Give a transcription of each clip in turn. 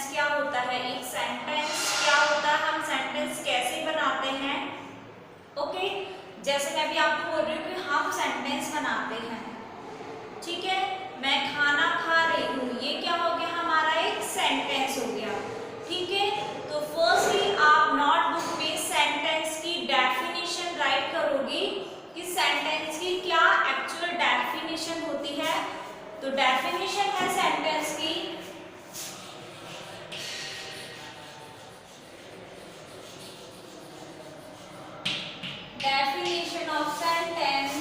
Sentence क्या होता है, एक सेंटेंस क्या होता है, हम सेंटेंस कैसे बनाते हैं। ओके, जैसे मैं भी आपको बोल रही हूँ कि हम सेंटेंस बनाते हैं, ठीक है। मैं खाना खा रही हूँ, ये क्या हो गया, हमारा एक सेंटेंस हो गया, ठीक है। तो फर्स्टली आप नोटबुक में सेंटेंस की डेफिनेशन राइट करोगी कि सेंटेंस की क्या एक्चुअल डेफिनेशन होती है। तो डेफिनेशन है सेंटेंस की, डेफिनेशन ऑफ सेंटेंस,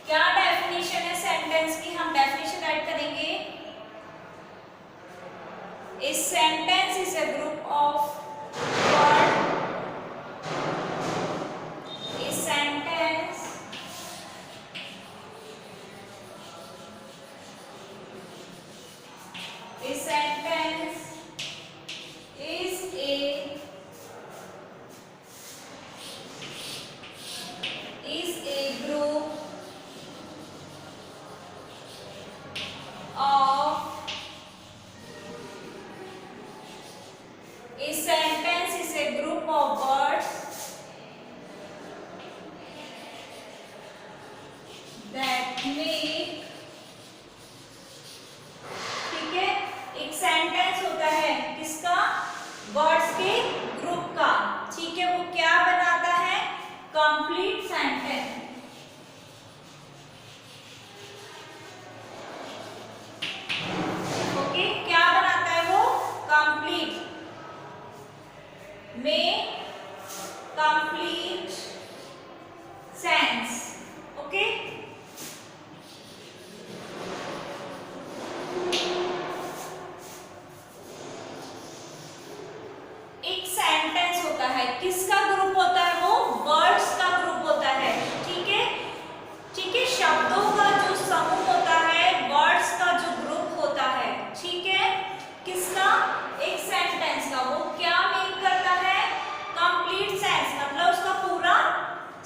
क्या डेफिनेशन है सेंटेंस की, हम डेफिनेशन राइट करेंगे। A sentence is a group of word, a sentence A sentence is a group of a sentence is a group of words that make, ठीक है। एक sentence होता है किसका, वर्ड्स के ग्रुप का, ठीक है। वो क्या बनाता है, कंप्लीट सेंटेंस, ओके। क्या बनाता है वो, कंप्लीट, में कंप्लीट सेंस, ओके। एक सेंटेंस होता है, किसका ग्रुप होता है वो, वर्ड्स का ग्रुप होता है, ठीक है, ठीक है। शब्दों का जो समूह होता है, वर्ड्स का जो ग्रुप होता है, ठीक है। किसका, एक सेंटेंस का, वो क्या मेक करता है, कंप्लीट सेंस, मतलब उसका पूरा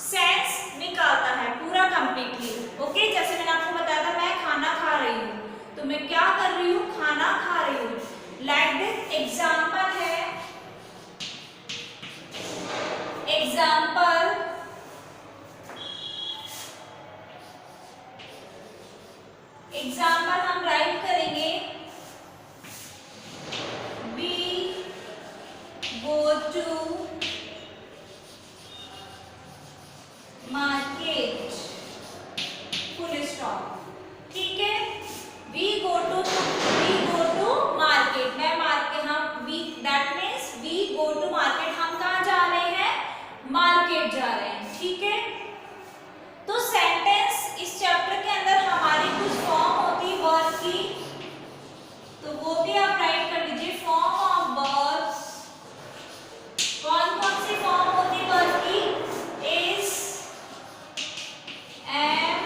सेंस निकालता है, पूरा कंप्लीटली, ओके। जैसे मैंने आपको बताया था, मैं खाना खा रही हूँ, तो मैं क्या कर रही हूँ, खाना खा रही हूँ। लाइक दिस एग्जाम्पल है, एग्जाम्पल, एग्जाम्पल हम राइट करेंगे, we go to market, full stop, ठीक है। वी गो टू मार्केट, मैं मार्केट, हम we, that means we go to market, हम कहाँ जा रहे हैं, मार्केट जा रहे हैं, ठीक है। तो सेंटेंस इस चैप्टर के अंदर हमारी कुछ फॉर्म होती है वर्ब की, तो वो भी आप राइट कर लीजिए। फॉर्म ऑफ वर्ब्स, कौन कौन सी फॉर्म होती है वर्ब की, इज, एम,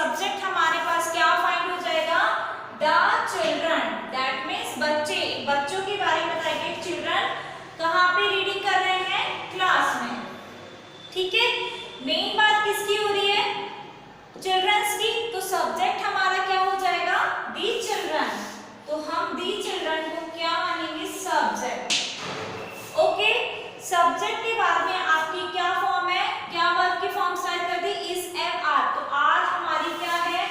सब्जेक्ट हमारे पास क्या फाइंड हो जाएगा, द चिल्ड्रन, दैट मीन्स बच्चे, बच्चों के बारे में बताएंगे। चिल्ड्रन कहाँ पे रीडिंग कर रहे हैं, क्लास में, ठीक है। मेन बात किसकी हो रही है, चिल्ड्रंस की, तो सब्जेक्ट हमारा क्या हो जाएगा, दी चिल्ड्रन, तो हम दी चिल्ड्रन को क्या मानेंगे, सब्जेक्ट। ओके, सब्जेक्ट के बाद में आपकी क्या फॉर्म है, क्या वर्ब की फॉर्म स्टार्ट कर दी, इज एम आर, तो आर हमारी क्या है,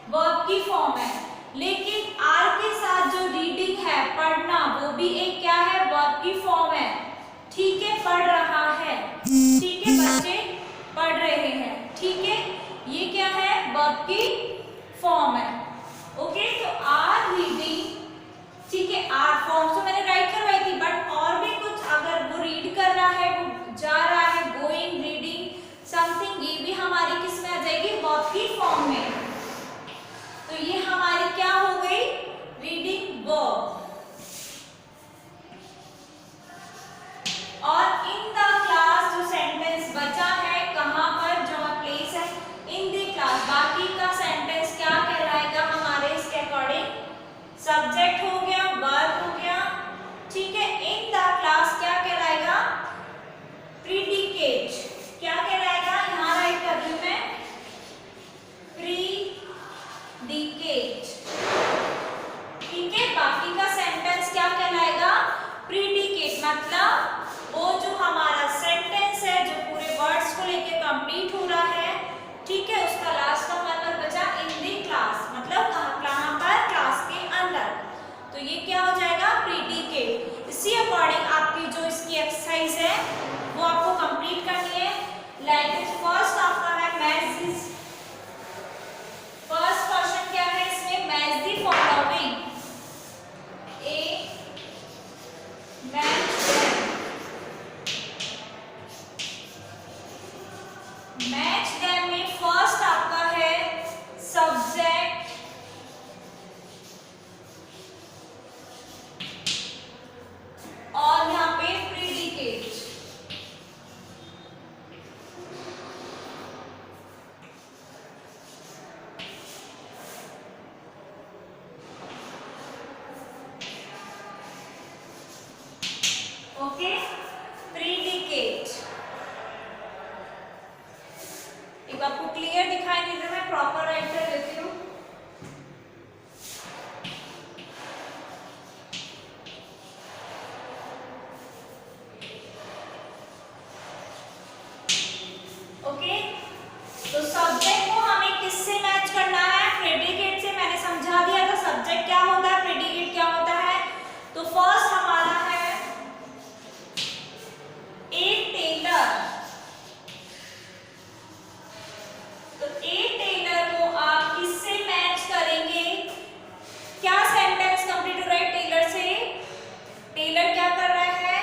वर्ब की फॉर्म है, लेकिन आर के साथ जो रीडिंग है, पढ़ना, वो भी एक क्या है, वर्ब की फॉर्म है, ठीक है, पढ़ रहा है, ठीक है, बच्चे पढ़ रहे हैं, ठीक है, ये क्या है, वर्ब की फॉर्म है। ओके, तो आर रीडिंग, ठीक है, आर फॉर्म तो मैंने राइट करवाई थी, बट और भी कुछ अगर वो रीड कर रहा है, वो जा रहा है, गोइंग, रीडिंग समथिंग, ये भी हमारी किस में आ जाएगी, वर्ब की फॉर्म में। तो ये हमारी क्या हो गई, रीडिंग वर्ब। और इन द क्लास जो सेंटेंस बचा है, कहां पर, जहां प्लेस है, इन द क्लास, बाकी का सेंटेंस क्या कहलाएगा हमारे इसके अकॉर्डिंग, सब्जेक्ट हो गया, वर्ब हो गया, ठीक है। इन द क्लास क्या कहलाएगा, प्रीडिकेट, क्या कहलाएगा, यहां राइट कर रही हूं मैं, प्रीडिकेट, ठीक है। बाकी का सेंटेंस क्या कहलाएगा, प्रीडिकेट, मतलब वो जो हमारा सेंटेंस है, जो पूरे वर्ड्स को लेके कंप्लीट हो रहा है, ठीक है, उसका लास्ट का मतलब बचा इन दी क्लास, मतलब कहां पर, क्लास के अंदर, तो ये क्या हो जाएगा, प्रीडिकेट। इसी अकॉर्डिंग आपकी जो इसकी एक्सरसाइज है वो आपको कंप्लीट करनी है। लाइक फर्स्ट आपका है मैच, फर्स्ट क्वेश्चन क्या है इसमें, match the following, A match them में फर्स्ट आपका है सब्जेक्ट, और यहाँ पे प्रीडिकेट, ओके, प्रीडिकेट। एक आपको क्लियर दिखाई नहीं दे रहा, मैं प्रॉपर राइट कर देती हूँ। ओके, तो सब्जेक्ट को हमें किससे मैच करना है, प्रेडिकेट से। मैंने समझा दिया था सब्जेक्ट क्या होता है, प्रेडिकेट क्या होता है। तो फर्स्ट हमारा है ए टेलर, तो ए टेलर को आप किससे मैच करेंगे, क्या सेंटेंस कंप्लीट हो रहा है टेलर से, टेलर क्या कर रहा है,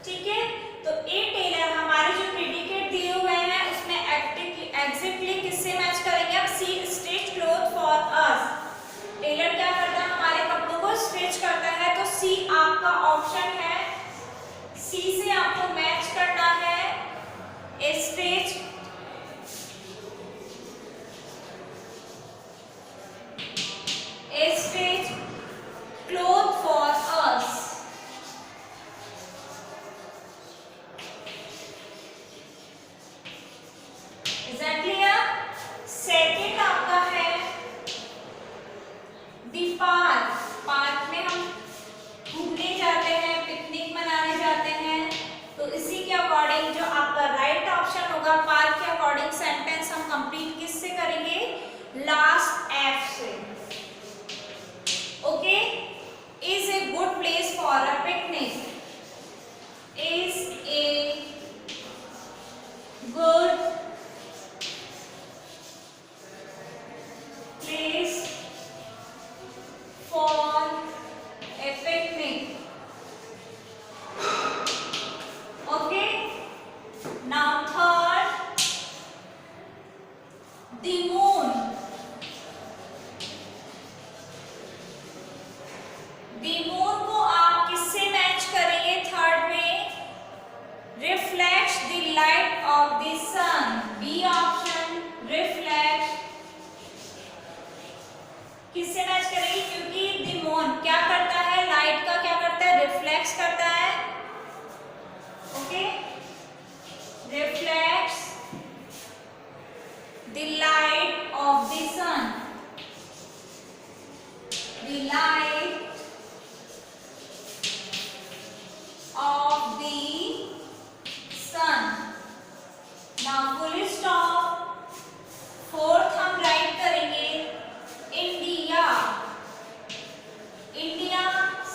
ठीक है। तो ए टेलर हमारे जो प्रेडिकेट दिए हुए हैं उसमें एग्जैक्टली किससे मैच करेंगे आप, see stitch cloth for us, tailor क्या करता है, हमारे कपड़ों को स्टिच करता है, तो सी आपका ऑप्शन है, सी से आपको मैच करना है, stitch cloth for us, is that clear. Second आपका है दी पार्क, पार्क में हम घूमने जाते हैं, पिकनिक मनाने जाते हैं, तो इसी के अकॉर्डिंग जो आपका राइट ऑप्शन होगा, पार्क के अकॉर्डिंग सेंटेंस हम कंप्लीट किससे करेंगे, लास्ट एफ से। Okay, is a good place for a picnic, is a good place for a picnic. Okay, now third, the moon, the moon को आप किससे मैच करेंगे, थर्ड में light of the sun. B option reflect. किससे match करेगी? क्योंकि the moon क्या करता है? लाइट का क्या करता है? रिफ्लेक्ट करता है. Okay, reflects the light of the sun. The light of the sun. Now full stop. Fourth हम राइट करेंगे इंडिया. इंडिया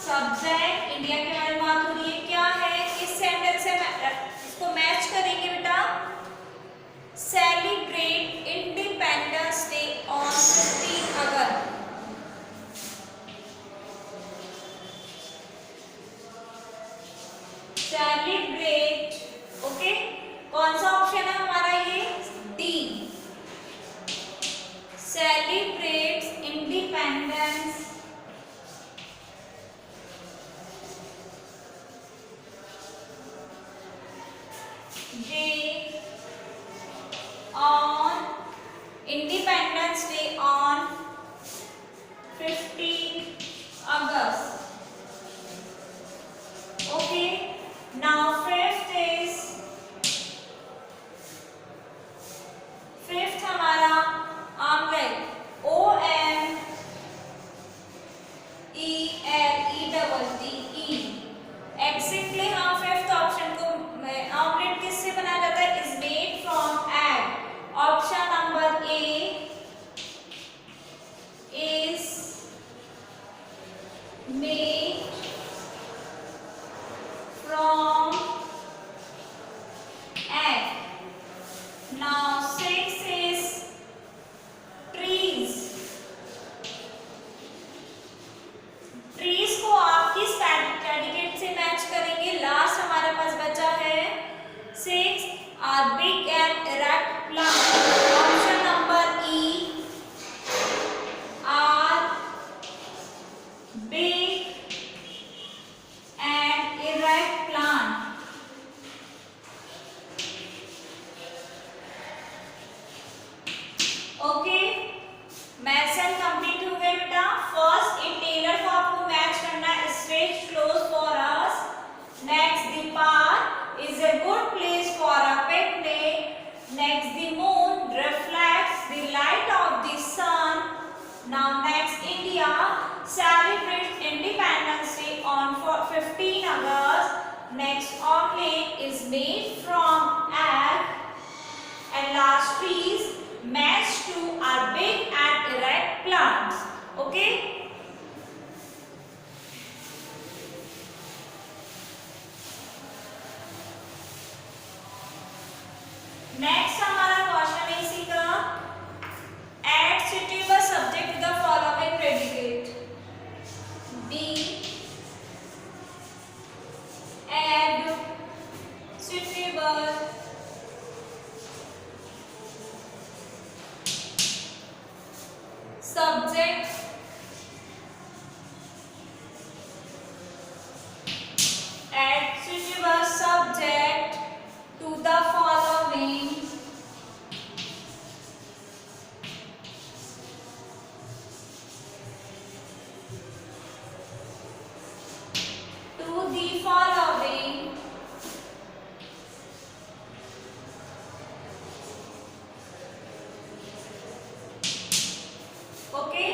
सब्जेक्ट, इंडिया के बारे में बात हो रही है. क्या है? किस सेंटेंस से इसको मैच करेंगे बेटा? Celebrate independence day on 15 August. Celebrate. Okay, कौन सा ऑप्शन है हमारा? ये D. Celebrates independence day on independence day on 15 August. Okay, now fifth हमारा आमलेट. OMELETTE. एग्जैक्टली हम फिफ्थ ऑप्शन को आमलेट किससे बनाया जाता है? Is made from egg. Option number A is made from egg. Now 6 is trees. trees को आप किस प्रेडिकेट से मैच करेंगे? लास्ट हमारे पास बचा है 6 are big and erect plant. Option number E are big and erect plant. Okay, maths complete हो गए बेटा. फर्स्ट इन टेलर को आपको मैच करना है. Straight close for us. Next the park is a good place for a picnic. Next the moon reflects the light of the sun. Now next India celebrates Independence Day on 15 August. Next, omelette is made from egg. And last, trees matched to are big and erect plants. Okay? Next, हमारा question है इसी का. Add suitable subject to the following predicate. B. Add suitable subject to the following okay.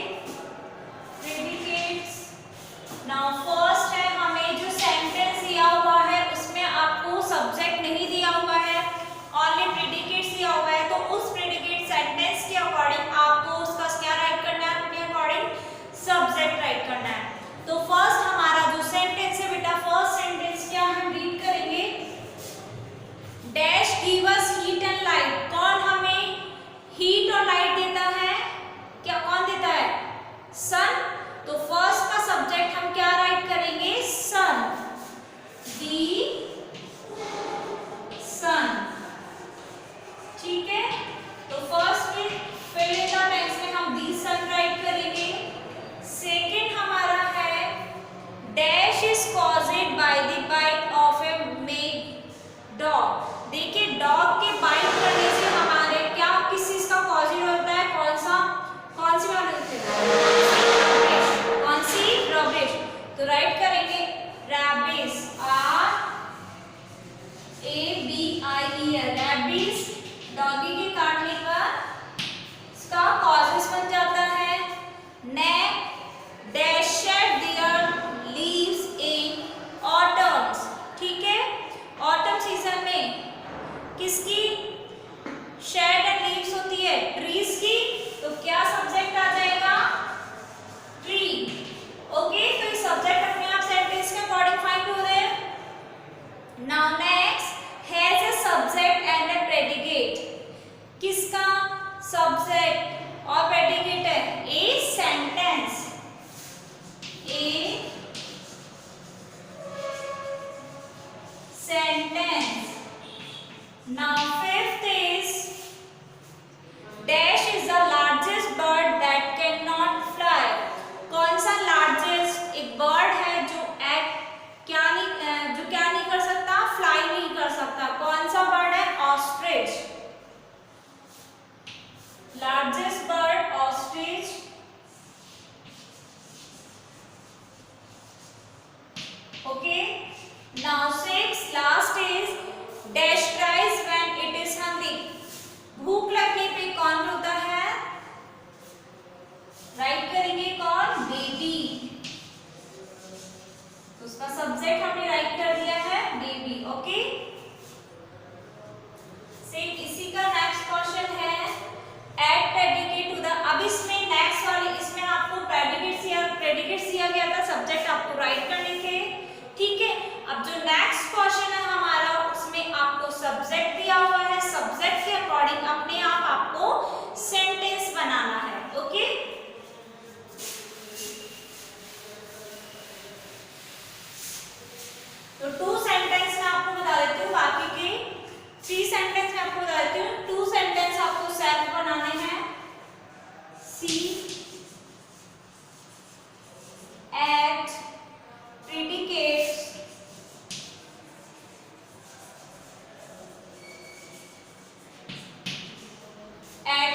Dog. देखिए dog के bite करने से हमारे क्या किस चीज का कॉजिंग होता है, कौन सी बात होती है, कौन सी, रबिश। तो राइट करेंगे रैबिस, RABIES, रैबिस डॉगी के काटने पर इसका कॉजेस बन जाता है। Next, they shed their leaves in autumns, ठीक है, ऑटम सीजन में किसकी शेड एंड लीव्स होती है, ट्रीज की। तो क्या सब्जेक्ट आ जाएगा, ट्री। ओके, तो ये सब्जेक्ट अपने आप सेंटेंस के अकॉर्डिंग फाइंड हो रहे हैं। Now next, has a subject and A predicate. किसका सब्जेक्ट और प्रेडिकेट है, a sentence, a sentence. Now fifth is dash is the largest bird that cannot fly. कौन सा लार्जेस्ट एक बर्ड है जो क्या नहीं कर सकता, फ्लाई नहीं कर सकता। कौन सा बर्ड है, ostrich. Largest bird ostrich. Okay, now six, last is dash cries when it is hungry. भूख लगने पे कौन रोता है, राइट करेंगे कौन, बेबी। तो उसका सब्जेक्ट हमने राइट कर दिया है बेबी। ओके, सेम इसी का नेक्स्ट क्वेश्चन है, एड प्रेडिकेट टू द। अब इसमें नेक्स्ट वाले इसमें आपको प्रेडिकेट्स दिया गया था, सब्जेक्ट आपको राइट करने थे, ठीक है। अब जो नेक्स्ट क्वेश्चन है हमारा उसमें आपको सब्जेक्ट दिया हुआ है, सब्जेक्ट के अकॉर्डिंग अपने आप आपको सेंटेंस बनाना है। ओके, तो 2 सेंटेंस में आपको बता देती हूँ, बाकी के 3 सेंटेंस में आपको बता देती हूँ। 2 सेंटेंस आपको सेल्फ बनाने हैं, see at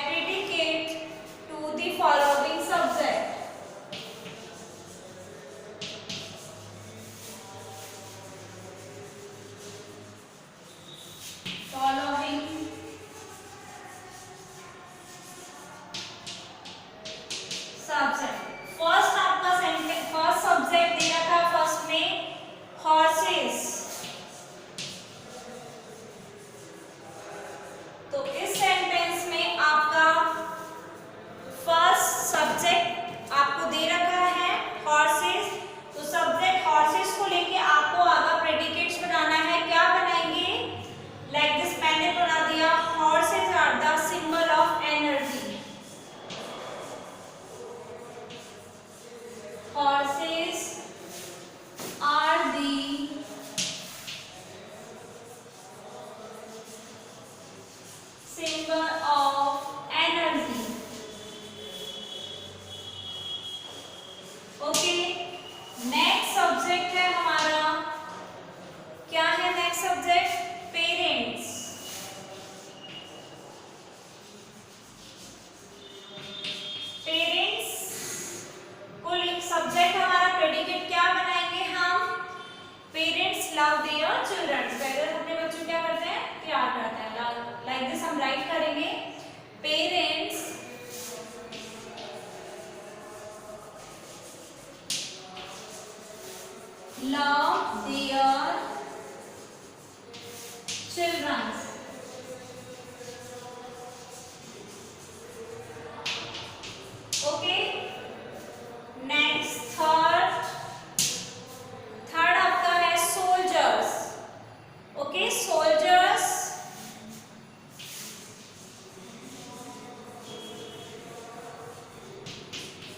predicates to the following subject. Following subject. First आपका सेंटेंस, फर्स्ट सब्जेक्ट दे रखा है, फर्स्ट में हॉर्सेस। तो इस सेंटेंस में आपका फर्स्ट सब्जेक्ट आपको दे रखा है हॉर्सेस। तो सब्जेक्ट हॉर्सेस को लेके आपको आगे प्रेडिकेट्स बनाना है। क्या बनाएंगे, लाइक दिस मैंने बना दिया, horses are the symbol of energy. Horses are the symbol of energy. Okay, next subject है हमारा, क्या है नेक्स्ट सब्जेक्ट, पेरेंट्स। सब्जेक्ट हमारा प्रेडिकेट क्या बनाएंगे हम, parents love their children. Parents अपने बच्चों क्या करते हैं, प्यार करते हैं। लाइक दिस हम राइट करेंगे, parents love their children. Okay, next third आपका है सोल्जर्स। ओके, सोल्जर्स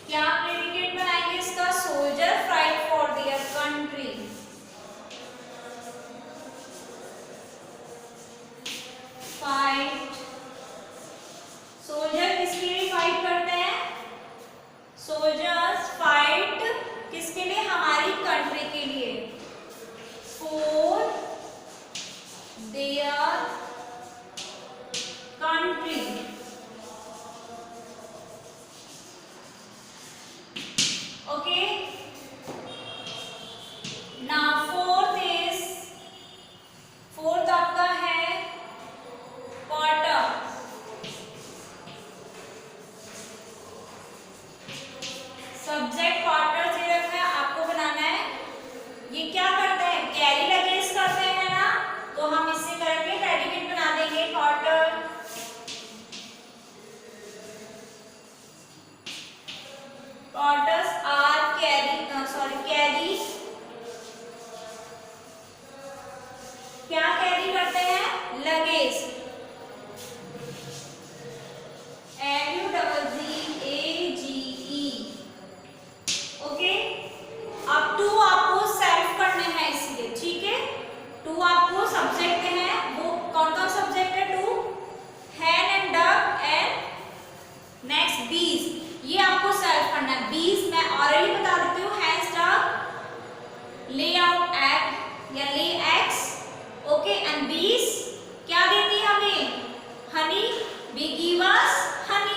क्या प्रेडिकेट बनाएंगे इसका, soldier fight for their country. Fight, soldier किसके लिए फाइट करते हैं, सोल्जर्स फाइट किसके लिए, हमारी कंट्री के लिए, for their country. Okay. Now fourth आपका है quarter. सब्जेक्ट क्वार्टर से रखा है, आपको बनाना है। ये क्या करते हैं, कैरी लगेज करते हैं ना, तो हम इससे करके प्रेडिकेट बना देंगे क्वार्टर। क्वार्टर्स आर कैरी क्या कैरी करते हैं, लगेज। LUGGE। ओके, अब टू आपको सेल्फ करने हैं इसलिए, ठीक है। टू आपको सब्जेक्ट है, वो कौन कौन सब्जेक्ट है, two, hen and duck and next bees, ये आपको सेल्फ करना है। बीज मैं ऑलरेडी बता देती हूँ, हैंस डक ले आउट एग या ले एग्स। ओके, एंड बीज क्या देती है हमें, honey, bee give us honey.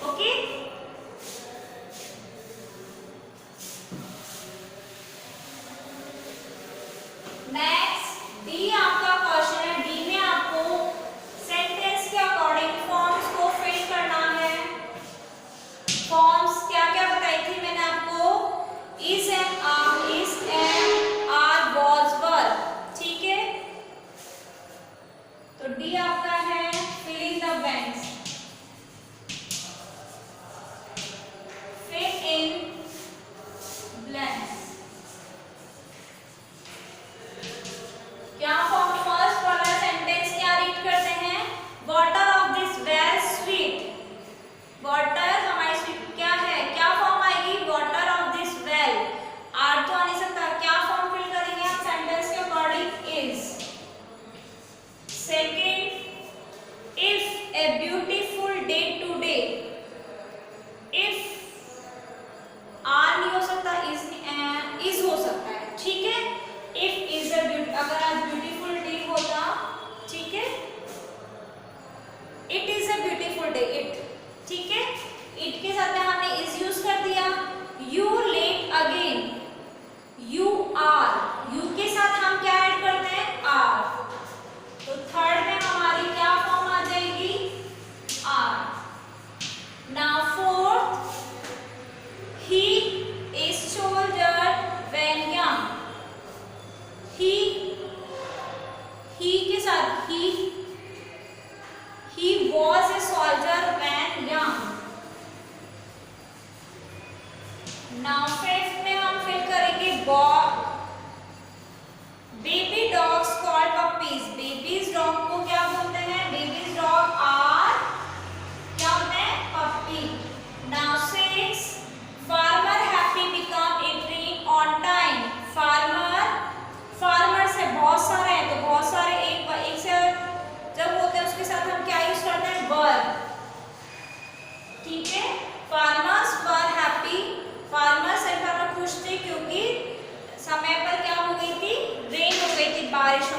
Okay, next D आपका क्वेश्चन है। डी में आपको सेंटेंस के अकॉर्डिंग फॉर्म्स को फिल करना है। फॉर्म्स क्या क्या बताई थी मैंने आपको, is and are was were, ठीक है। तो डी आपका है fill in the blanks. Fill in blanks. क्या फॉर्म, फर्स्ट वाला सेंटेंस क्या रीड करते हैं, water of this well sweet. Water हमारी स्वीट क्या है, क्या फॉर्म आएगी, water of this well. Are तो आ नहीं सकता, क्या फॉर्म फिल करेंगे आप सेंटेंस के according, is. Second, if a beautiful day today. If are नहीं हो सकता, इज हो सकता है, ठीक है। इफ इज अ ब्यूटी, अगर आज ब्यूटीफुल डे होता, ठीक है। It is a beautiful day, it, ठीक है। इट के साथ में हमने इज यूज कर दिया। You let again, you are, you के साथ हम क्या ऐड करते हैं, आर। तो थर्ड में हमारी क्या फॉर्म आ जाएगी, are. Now fourth, he is soldier when young. He के साथ he was a soldier when young. Now fifth में हम फिल करेंगे baby dogs called puppies. Babies dog को क्या बोलते हैं, babies dog are क्या होते हैं, puppy. Now six, farmer happy become a tree on time. farmer से बहुत सारे हैं, तो बहुत सारे एक से जब होते हैं उसके साथ हम क्या यूज करते हैं, वर, ठीक है। फार्मर्स वर हैप्पी, फार्मर खुश थे क्योंकि समय पर क्या हो गई थी, रेन हो गई थी, बारिश हो